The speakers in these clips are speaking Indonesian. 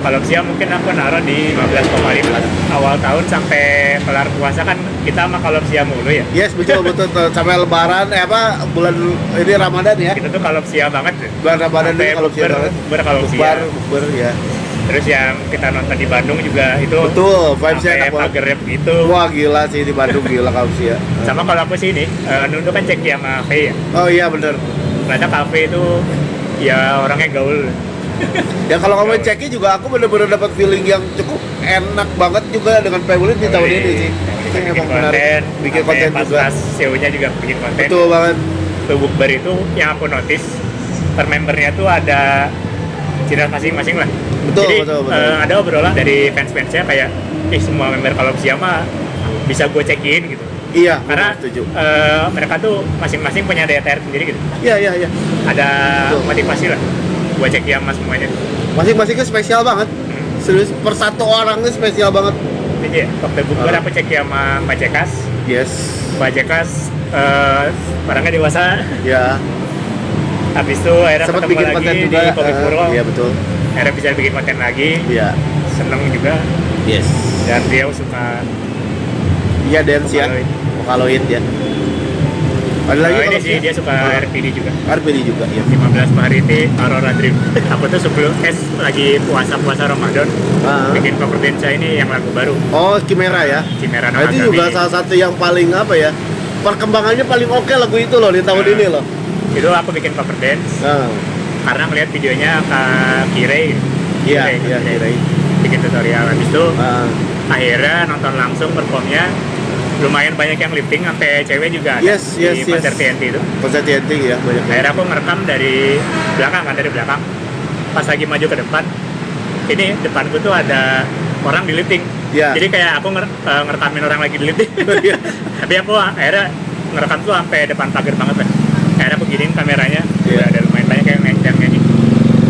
Kalau siang mungkin aku naruh di 15,5. Awal tahun sampai kelar puasa kan kita sama kalau siang mulu ya. Yes, betul betul tuh. Sampai lebaran bulan ini Ramadan ya. Kita tuh kalau siang banget. Bulan Ramadan ini kalau siang banget. Kalau siang. Bukber ya. Terus yang kita nonton di Bandung juga itu Betul, vibes-nya sampai enak banget. pagerep gitu. Wah gila sih di Bandung gila kalau sih ya. Sama kalau aku sih ini, Nundu kan cek sama Cafe ya. Oh iya bener. Ternyata kafe itu ya orangnya gaul. Ya kalau ngomongin ceki juga aku bener-bener dapat feeling yang cukup enak banget juga dengan Pebble di tahun ini sih. Itu Bikin emang konten, menarik. Bikin konten juga. Pas CEO-nya juga bikin konten. Betul banget. Bukber itu yang aku notice per membernya tuh ada ciri khas masing-masing lah. Betul, Jadi betul. ada obrolan dari fans-fansnya kayak, semua member kalau siapa bisa gue cekin gitu. Iya, Karena setuju. mereka tuh masing-masing punya daya tarik sendiri gitu. Iya. Ada Betul. motivasi lah gue cek sama semuanya. Masing-masingnya spesial banget. Serius, per satu orangnya spesial banget. Jadi ya, waktu bukber aku cek sama Mbak Cekas. Yes. Mbak Cekas orangnya dewasa. Ya. Habis itu akhirnya Sempat ketemu bikin lagi konten di juga. Kopi Purwo. Iya betul. Akhirnya bisa bikin konten lagi. Iya. Seneng juga. Yes. Dan dia suka Iya dance ya. Vocaloid. Vocaloid ya. Ada lagi ini kalau sih dia suka RPD juga. RPD juga ya. 15 Mahariti Aurora Dream. Aku tuh sebelum lagi puasa Ramadan bikin cover dance ini yang lagu baru Oh, Chimera ya. Chimera no Nah, itu Kagami. juga salah satu yang paling apa ya? Perkembangannya paling oke lagu itu loh di tahun Nah. ini loh. Itu aku bikin cover dance Nah, karena ngeliat videonya Kak Kirei. iya, Kirei. kira. Bikin tutorial. Habis itu Ah, akhirnya nonton langsung performnya, lumayan banyak yang lifting, sampai cewek juga ada Yes, di yes, konser yes. TNT itu. konser TNT ya banyak. Akhirnya aku ngerekam dari belakang. Pas lagi maju ke depan, ini depanku tuh ada orang di lifting. Iya. Jadi kayak aku ngerekamin orang lagi di lifting. Iya. Tapi aku akhirnya ngerekam tuh sampai depan pagar banget lah. Akhirnya aku giniin kameranya, Iya. udah ada lumayan banyak yang nyanyi.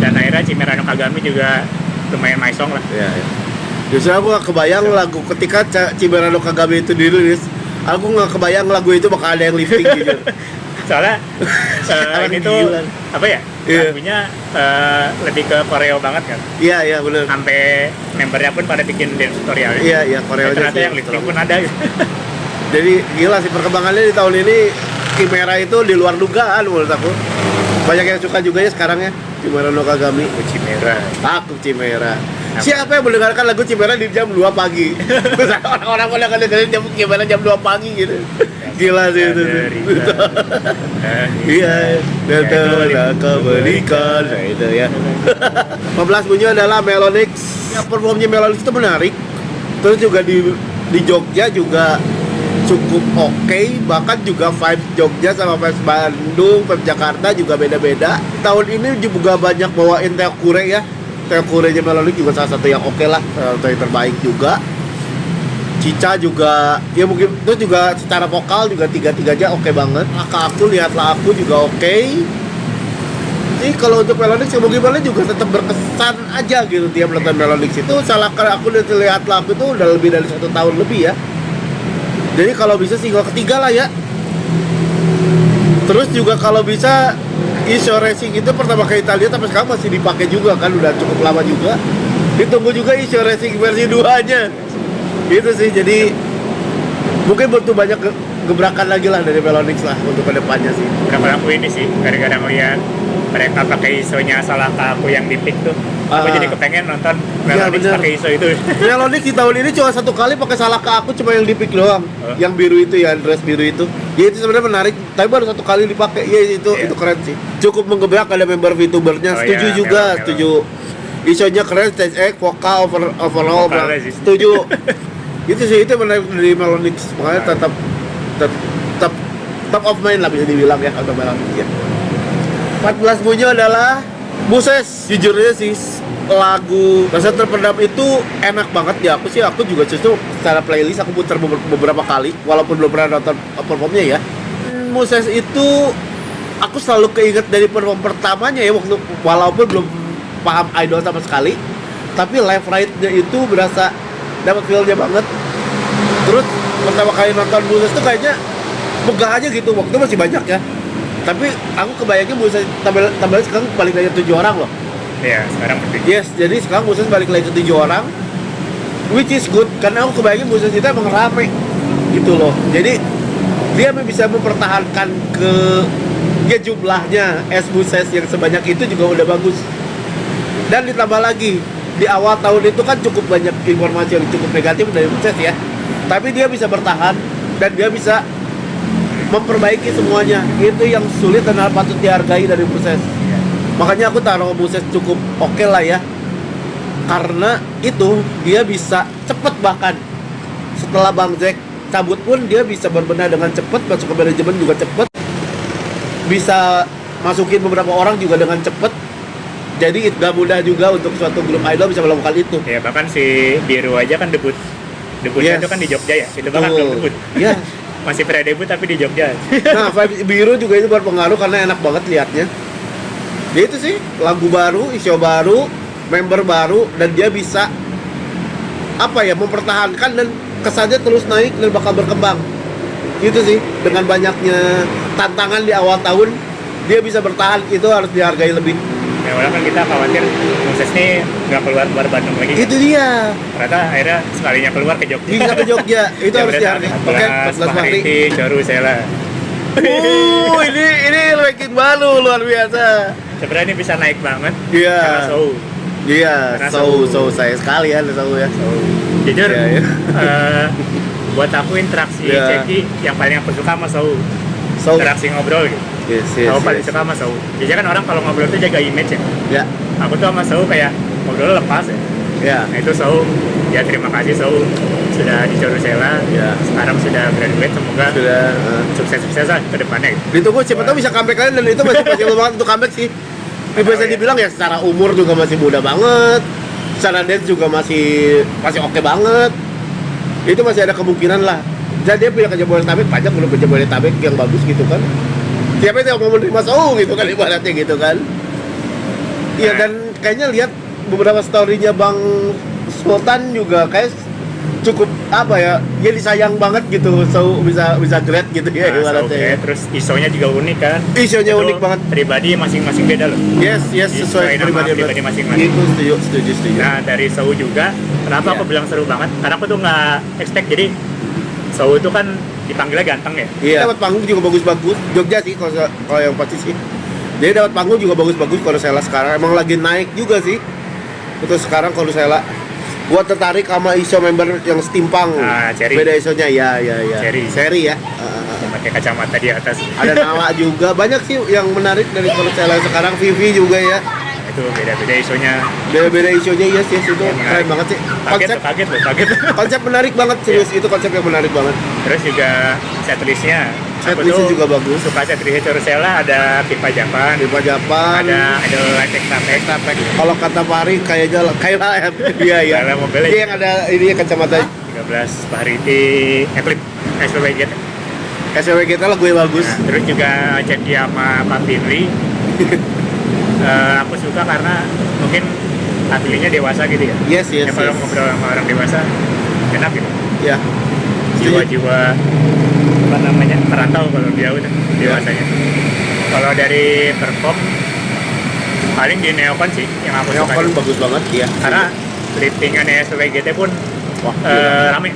Dan akhirnya Chimera no Kagami juga lumayan my song lah. Iya, iya. Justru aku gak kebayang lagu ketika Chimera no Kagami itu dirilis, aku gak kebayang lagu itu bakal ada yang lifting jujur. Soalnya Sekarang ini tuh gila. apa ya? Iya. Lagunya lebih ke koreo banget kan. Iya benar. Sampai membernya pun pada bikin dance tutorialnya. Iya koreonya Ternyata sih. yang lifting pun ada gitu. Jadi gila sih perkembangannya di tahun ini. Chimera itu di luar dugaan menurut aku. Banyak yang suka juga ya sekarang ya Chimera no Kagami. Chimera. Aku Chimera. Siapa yang mendengarkan lagu Chimera di jam 2 pagi? Orang-orang pada dengerin jam Chimera jam 2 pagi gitu. Gila sih itu. Iya, datanglah kau berikan. Nah, itu ya. 15 bunyi adalah Melonix. Ya, performnya Melonix itu menarik. Terus juga di Jogja juga cukup oke, bahkan juga vibes Jogja sama vibes Bandung, vibes Jakarta juga beda-beda. Tahun ini juga banyak bawain Teokure ya. Teokure-nya Melonix juga salah satu yang oke lah, salah satu yang terbaik juga. Cica juga, ya mungkin itu juga secara vokal juga tiga-tiganya oke banget. Laka aku, lihatlah aku juga oke. Jadi kalau untuk Melonix, ya mungkin Melonix juga tetap berkesan aja gitu tiap nonton Melonix itu. Salahkan aku dan lihatlah aku itu udah lebih dari 1 tahun lebih ya. Jadi kalau bisa single ketiga lah ya. Terus juga kalau bisa Isho Racing itu pertama kali kita lihat tapi sekarang masih dipakai juga kan, udah cukup lama juga. Ditunggu juga Isho Racing versi 2-nya. Itu sih, jadi mungkin butuh banyak gebrakan lagi lah dari Melonix lah untuk kedepannya sih. Kenapa aku ini sih, gara-gara ngeliat mereka pakai ISO-nya salah ke aku yang di pick tuh. Aku jadi kepengen nonton Melonix bener. pakai ISO itu. Melonix di tahun ini cuma 1 kali pakai salah ke aku, cuma yang di pick doang. Yang biru itu ya, dress biru itu. Ya itu sebenarnya menarik, tapi baru 1 kali dipakai. Ya itu keren sih. Cukup menggebrak, ada member VTubernya. Setuju juga, setuju. ISO-nya keren, stage X, vokal, overall, Vokalnya sih. setuju. Itu sih, itu menarik dari Melonix. Makanya tetap top of mind lah bisa dibilang ya untuk Melonix ya. 14 bunyi adalah Muses. Jujurnya sih lagu Rasa Terpendam itu enak banget ya. Aku juga justru secara playlist aku putar beberapa kali walaupun belum pernah nonton performnya ya. Muses itu aku selalu keinget dari perform pertamanya ya, waktu walaupun belum paham idol sama sekali, tapi live ride-nya itu berasa dapat feel-nya banget. Terus pertama kali nonton Muses tuh kayaknya megah aja gitu, waktu itu masih banyak ya. Tapi aku kebayangnya Muses tambah sekarang paling banyak 7 orang loh. Ya, sekarang penting. Yes, jadi sekarang Buses balik lagi ke 7 orang, which is good karena aku kebayangin Buses kita emang rame gitu loh. Jadi dia bisa mempertahankan ke ya jumlahnya Buses yang sebanyak itu juga udah bagus. Dan ditambah lagi di awal tahun itu kan cukup banyak informasi yang cukup negatif dari Buses ya. Tapi dia bisa bertahan dan dia bisa memperbaiki semuanya. Itu yang sulit dan patut dihargai dari Buses. Makanya aku taruh Buses cukup oke lah ya. Karena itu dia bisa cepet, bahkan setelah Bang Jack cabut pun dia bisa berbenah dengan cepet, masuk ke manajemen juga cepet, bisa masukin beberapa orang juga dengan cepet. Jadi gak mudah juga untuk suatu grup idol bisa melakukan itu. Ya bahkan si Biru aja kan debutnya Yes. itu kan di Jogja ya. Itu bahkan belum debut. Ya. Masih pre-debut tapi di Jogja. Nah, Vibes Biru juga itu berpengaruh karena enak banget liatnya. Ya itu sih, lagu baru, isu baru, member baru, dan dia bisa apa ya, mempertahankan dan kesannya terus naik dan bakal berkembang. Gitu sih, dengan banyaknya tantangan di awal tahun, dia bisa bertahan, itu harus dihargai lebih. Ya orang kan kita khawatir Buses nih nggak keluar Bandung lagi. Itu dia. Ternyata akhirnya sekalinya keluar ke Jogja. Bisa ke Jogja, itu harus dihargai. Oke, 14 Maret. Coru Sela. Ini ranking baru luar biasa. Sebenarnya ini bisa naik banget. Iya. Karena Show. Iya, Karena so saya sekali ya, so ya. Jujur, Iya, iya. buat aku interaksi Iya. Ceki yang paling aku suka sama Show. So, Interaksi ngobrol gitu. yes. Aku paling suka sama Show. Biasanya kan orang kalau ngobrol tuh jaga image ya. Ya, Aku tuh sama Show kayak ngobrol lepas ya. ya. Nah itu Show, ya terima kasih Show sudah di Coru Sela. Ya. Sekarang sudah graduate, semoga Sudah. sukses-sukses lah ke depannya gitu. Ditunggu siapa tahu bisa comeback kalian, dan itu masih belum banget untuk comeback sih. Ini bisa Oh, iya. dibilang ya secara umur juga masih muda banget, secara dance juga masih oke banget. Itu masih ada kemungkinan lah. Jadi dia pindah ke Jabodetabek, pajak belum ke Jabodetabek yang bagus gitu kan. Siapa yang mau menerima Show gitu kan ibaratnya gitu kan. Iya, dan kayaknya lihat beberapa story-nya Bang Sultan juga kayak cukup apa ya, dia disayang banget gitu, so bisa great gitu ya Nah, Show ibaratnya. kayak, terus isonya juga unik kan. Isunya Itu unik banget. Pribadi masing-masing beda loh. Yes, sesuai Sesuai nama pribadi masing-masing. Itu setuju. Nah dari Show juga, kenapa Iya. aku bilang seru banget? Karena aku tuh nggak expect. Jadi Show itu kan dipanggilnya ganteng ya. Iya. Dapat panggung juga bagus-bagus. Jogja sih kalau yang pasti sih. Jadi dapat panggung juga bagus-bagus kalau Sela sekarang. Emang lagi naik juga sih. Itu sekarang kalau Sela. Gua tertarik sama iso member yang Stimpang. Ah, Cherry. Beda isonya ya. Cherry. Seri ya. Yang pakai kacamata di atas. Ada Nala juga. Banyak sih yang menarik dari kalau Sela sekarang. Vivi juga ya. Itu beda-beda isonya. Beda-beda isonya, yes itu Yang keren banget sih. Kaget loh. Konsep menarik banget, serius. Itu konsep yang menarik banget. Terus juga setlistnya. Aku Setlistnya tuh juga bagus. suka setlistnya Coru Sela, ada Pipa Japan, Di Japan. ada Idol Light Extratek. Kalau kata Fahri kayaknya kayak lah. Iya. Kayak mobilnya. Dia yang ada ini kacamata 13 Pahariti Eclipse SPWG. SW kita lagu yang bagus. Nah, terus juga Ceki sama Pak Firly. Aku suka karena mungkin Pak Firly-nya dewasa gitu ya. Yes. Ya, kalau ngobrol sama orang dewasa enak gitu. Ya. Jiwa-jiwa apa namanya perantau kalau dia udah dewasanya. Kalau dari perform paling di Neocon sih yang aku suka. Neocon bagus banget ya. Karena liftingannya SWGT pun Wah, rame.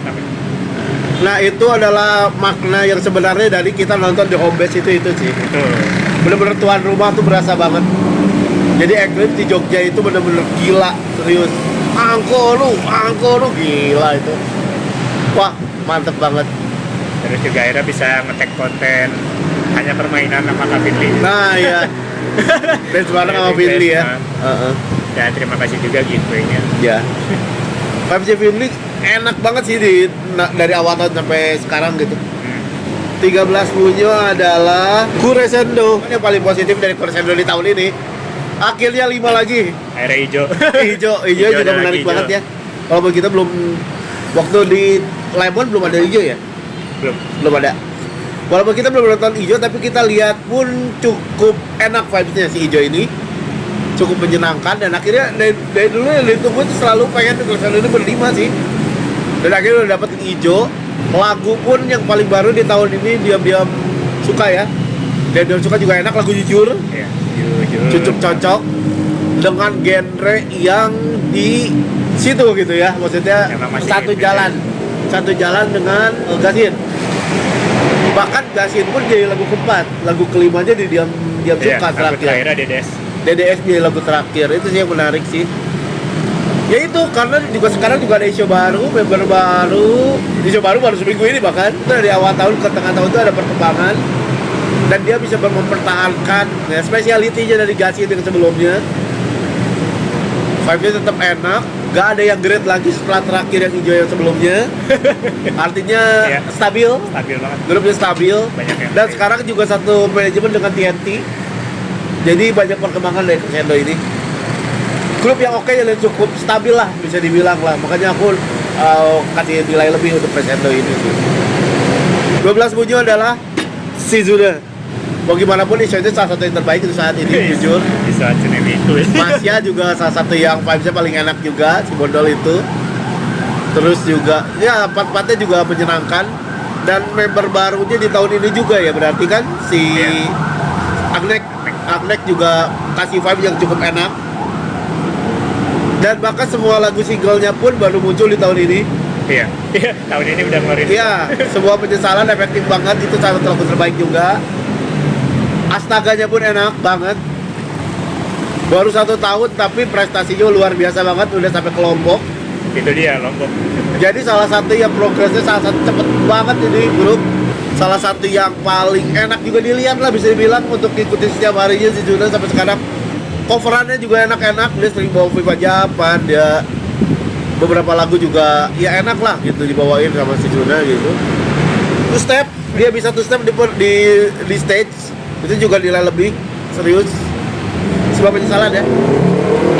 Nah, itu adalah makna yang sebenarnya dari kita nonton di home base itu sih. Betul. Bener-bener tuan rumah tuh berasa banget. Jadi Eclipse di Jogja itu bener-bener gila, serius. Angko lu gila itu. Wah, mantep banget. Terus juga akhirnya bisa nge-tag konten hanya permainan sama Kak Firly. Nah, ya. Dan bareng sama Finley ya. Dan terima kasih juga giveaway-nya. Ya. Vibes Finley enak banget sih dari awal tahun sampai sekarang gitu. 13 Bunyo adalah Kuresendo. Yang paling positif dari Kuresendo di tahun ini, akhirnya 5 lagi. Akhirnya hijau. Hijau juga ada menarik lagi banget hijau. ya. Kalau kita belum, waktu di Lemon belum ada hijau ya? Belum ada. Walaupun kita belum nonton hijau, tapi kita lihat pun cukup enak vibes-nya si hijau ini. Cukup menyenangkan, dan akhirnya dari dulu yang ditunggu tuh selalu pengen Kuresendo ini berlima sih. Dan akhirnya udah dapetin hijau. Lagu pun yang paling baru di tahun ini diam-diam suka ya. Dan suka juga enak, lagu Jujur. Ya, jujur. Cukup cocok. dengan genre yang di situ gitu ya, maksudnya Emang masih satu jalan dengan Gasin. Bahkan Gasin pun jadi lagu keempat, lagu kelimanya di diam Iya, suka lagu terakhir. terakhirnya DDS. DDS jadi lagu terakhir, itu sih yang menarik sih. Ya itu karena juga sekarang juga ada isu baru, member baru, isu baru seminggu ini bahkan dari awal tahun ke tengah tahun itu ada perkembangan dan dia bisa mempertahankan ya, spesialitinya dari Gasin yang sebelumnya. Vibe-nya tetap enak, gak ada yang great lagi setelah terakhir yang hijau yang sebelumnya. Artinya Iya. stabil, Banget. grupnya stabil. Banyak yang Dan sekarang juga satu manajemen dengan TNT. Jadi banyak perkembangan dari Crescendo ini. Grup yang oke dan cukup stabil lah, bisa dibilang lah. Makanya aku kasih nilai lebih untuk Crescendo ini. 12 Bunyo adalah Shizuna. Mau gimana pun Isha itu salah satu yang terbaik untuk saat ini, jujur. Bisa Tsunami itu. Masya juga salah satu yang vibes-nya paling enak juga, si Bondol itu. Terus juga, ya part-partnya juga menyenangkan. Dan member barunya di tahun ini juga ya, berarti kan si Iya. Agnek juga kasih vibe yang cukup enak. Dan bahkan semua lagu singlenya pun baru muncul di tahun ini. Iya. Iya, tahun ini udah ngeluarin. Iya, semua penyesalan efektif banget, itu salah satu lagu terbaik juga. Astaganya pun enak banget. Baru 1 tahun tapi prestasinya luar biasa banget, udah sampai ke Lombok. Itu dia Lombok. Jadi salah satu yang progresnya salah satu cepet banget ini grup. Salah satu yang paling enak juga dilihat lah, bisa dibilang untuk ikuti setiap harinya si Juna sampai sekarang. Coverannya juga enak-enak, dia sering bawa Viva Japan, dia beberapa lagu juga ya enak lah gitu dibawain sama si Juna gitu. Two step, dia bisa two step di stage. Itu juga nilai lebih serius. Sebab penyesalan ya,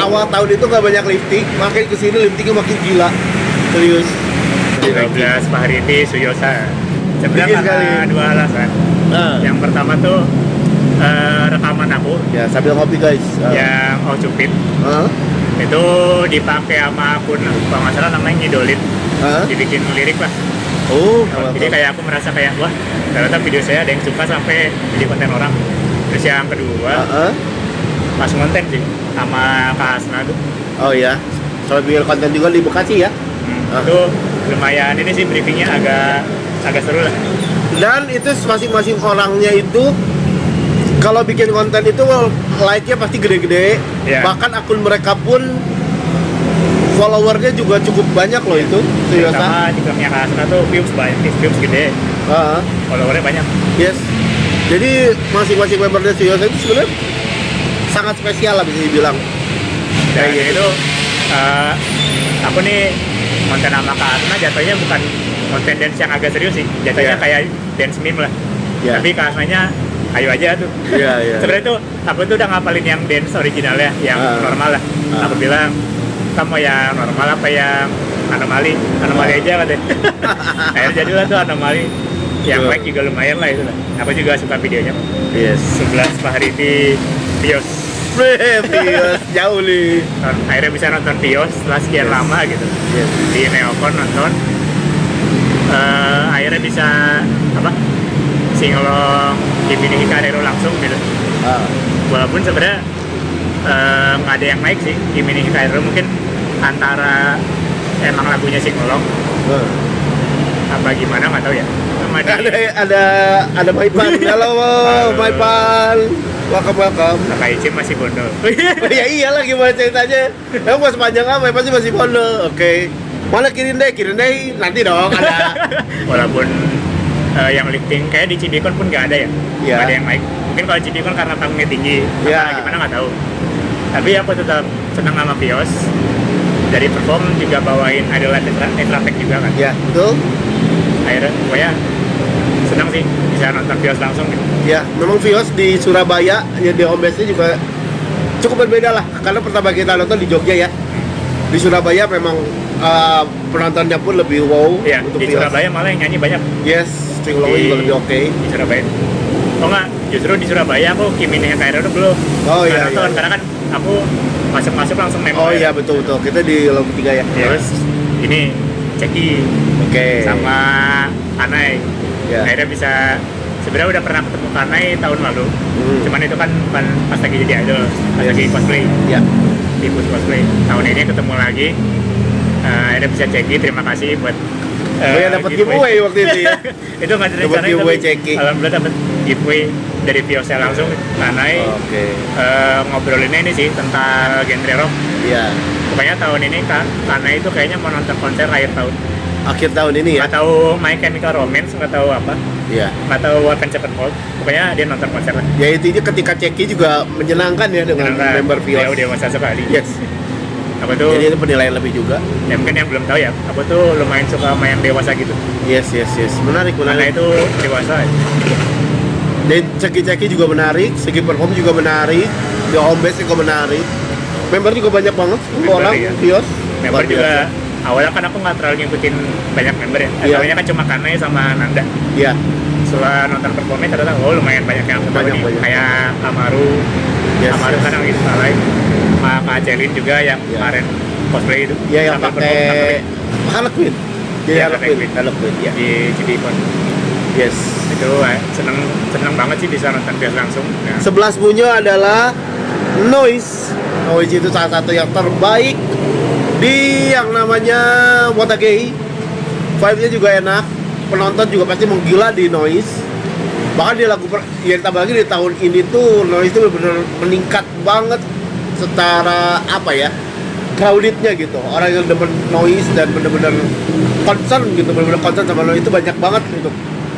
awal tahun itu nggak banyak lifting, makin kesini liftingnya makin gila, serius. 12 Fahriti Suyosa. Sebenarnya Tinggi sekali. karena 2 alasan. Nah, Yang pertama tuh rekaman aku ya sambil ngopi guys. yang Ocupit itu dipakai sama akun kalau nggak salah namanya Ngidolin, dibikin lirik lah. Oh, Jadi kayak aku merasa kayak wah ternyata video saya ada yang suka sampai jadi konten orang. Terus yang kedua pas konten sih sama Kak Hasna tuh. Oh ya, soal bikin konten juga di Bekasi ya. Itu lumayan ini sih briefingnya agak seru lah. Dan itu masing-masing orangnya itu kalau bikin konten itu like-nya pasti gede-gede. Iya. Bahkan akun mereka pun followernya juga cukup banyak loh itu. Sama TikToknya Kak Hasna tuh views banyak, views gede, followernya banyak. Yes. Jadi masing-masing membernya Suyosa itu sebenarnya sangat spesial lah bisa dibilang. Dan itu aku nih konten sama Kak Hasna jatuhnya bukan konten dance yang agak serius sih, jatuhnya Iya. kayak dance meme lah. Iya. Tapi Kak Hasnanya ayo aja tuh. Iya. Sebenarnya tuh aku tuh udah ngapalin yang dance originalnya, yang normal lah. Aku bilang kamu yang normal apa yang anomali aja katanya. Akhirnya jadilah tuh anomali. Yang like juga lumayan lah itu lah. Aku juga suka videonya. Yes. 11 Fahriti Pios. Pios jauh nih. Akhirnya bisa nonton Pios setelah sekian lama gitu. Yes. Di Neocon nonton. Akhirnya bisa apa? Singelong Kimi ni Hikarero langsung gitu. Walaupun sebenarnya nggak ada yang naik sih Kimi ni Hikarero, mungkin antara emang lagunya singelong apa gimana nggak tahu ya. Sama Ada Maipan. Halo Maipan. Welcome. Takaichi masih bondol. Ya iyalah gimana ceritanya. Emang pas panjang apa Maipan sih masih pondok. Oke. Mana kirim deh nanti dong ada. Walaupun yang lifting kayak di Cibikon pun nggak ada ya. Iya. Nggak ada yang naik. Mungkin kalau Cibikon karena panggungnya tinggi, Iya. apa gimana nggak tahu. Tapi aku tetap senang sama Pios. Dari perform juga bawain Idol Etratek juga kan. Ya, betul. Akhirnya pokoknya senang sih bisa nonton Pios langsung gitu. Ya, memang Vios di Surabaya ya di home base-nya juga cukup berbeda lah. Karena pertama kita nonton di Jogja ya. Di Surabaya memang penontonnya pun lebih wow Iya, untuk di Vios. Surabaya malah yang nyanyi banyak. Yes, sing-alongnya juga lebih oke. Di Surabaya. Oh enggak, justru di Surabaya aku Kimi ni Hikarero dulu. Oh iya, nonton, iya. kan karena kan aku masuk langsung nembak. Oh iya betul. Kita di lagu 3 ya. Terus ini Ceki Oke. sama Anai. Ya. Akhirnya bisa sebenarnya udah pernah ketemu Kanai tahun lalu. Cuman itu kan bukan pas lagi jadi idol, pas Yes. lagi cosplay. Ya. Di booth cosplay. Tahun ini ketemu lagi. Ada bisa ceki, terima kasih buat Oh ya dapat giveaway waktu itu ya. itu nggak ada Dapat rencana, giveaway tapi ceki. alhamdulillah dapat giveaway dari Viosel langsung. Kanai Oke. ngobrolinnya ini sih tentang genre rock. Iya. Pokoknya tahun ini Kanai itu kayaknya mau nonton konser akhir tahun. Akhir tahun ini ya. Nggak tahu My Chemical Romance, nggak tahu apa, Iya. nggak tahu Avenged Sevenfold. Pokoknya dia nonton konser lah. Ya intinya ketika ceki juga menyenangkan ya dengan Karena member dia Vios. udah dewasa sekali. Yes. Apa tuh? Jadi itu penilaian lebih juga. Ya mungkin yang belum tahu ya. Aku tuh lumayan suka sama yang dewasa gitu. Yes. Menarik. Karena itu dewasa. Dan ceki-ceki juga menarik, segi perform juga menarik, di home base juga menarik. Member juga banyak banget, 10 Member, orang, iya. Vios. Member Luar juga biasa. awalnya kan aku nggak terlalu ngikutin banyak member ya. Iya. Awalnya kan cuma Kanai sama Nanda. Iya. Setelah nonton performnya ternyata lumayan banyak yang aku tahu Banyak. nih. Kayak Amaru. Yes, Amaru yes. kan yang itu lain. Sama Kak Celin juga yang Iya. kemarin cosplay itu. Iya yang Sambil pakai perform Harley Quinn. Jadi Iya, Harley Harley Quinn, Quinn. Harley Quinn, ya. di Cidikon. Yes. Itu seneng banget sih bisa nonton Vios langsung. Ya. 11 Bunyo adalah Noise. Noise itu salah satu yang terbaik di yang namanya Wontage. Vibe-nya juga enak. Penonton juga pasti menggila di Noise. Bahkan di lagu ya ditambah lagi di tahun ini tuh Noise itu benar-benar meningkat banget secara apa ya? Crowded-nya gitu. Orang yang demen Noise dan benar-benar concern gitu, benar-benar concern sama Noise itu banyak banget gitu.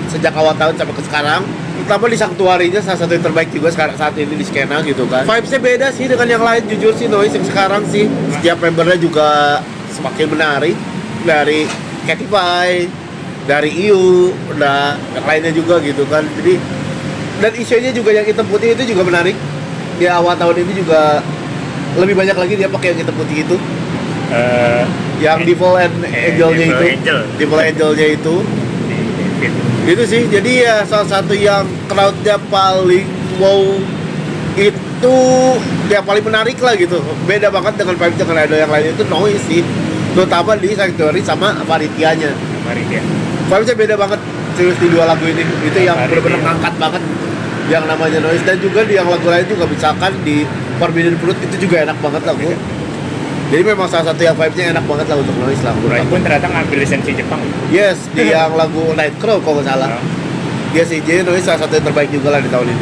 Sejak awal tahun sampai ke sekarang, terutama di Sanctuary-nya salah satu yang terbaik juga sekarang saat ini di skena gitu kan. Vibes-nya beda sih dengan yang lain, jujur sih Noise yang sekarang sih. Setiap membernya juga semakin menarik, dari Catify, dari IU, dan yang lainnya juga gitu kan. Jadi dan isunya juga yang hitam putih itu juga menarik. Di awal tahun ini juga lebih banyak lagi dia pakai yang hitam putih itu. Yang Devil and Angel-nya Devil itu. Angel. Devil Angel-nya itu. Di David. Gitu sih, jadi ya salah satu yang crowd-nya paling wow itu dia paling menarik lah gitu. Beda banget dengan vibes dengan idol yang lain itu Noise sih. Terutama di Sanctuary sama Panitia-nya. Mari dia. Vibes-nya beda banget serius di dua lagu ini. Itu yang Panitia. benar-benar ngangkat banget yang namanya Noise, dan juga di yang lagu lain juga misalkan di Forbidden Fruit itu juga enak banget lagu. Jadi memang salah satu yang vibes-nya enak banget lah untuk Noise lah. menurut Roy aku. pun ternyata ngambil lisensi Jepang. Yes, di yang lagu Nightcrawler kalau nggak salah. Oh. Dia sih, jadi Noise salah satu yang terbaik juga lah di tahun ini.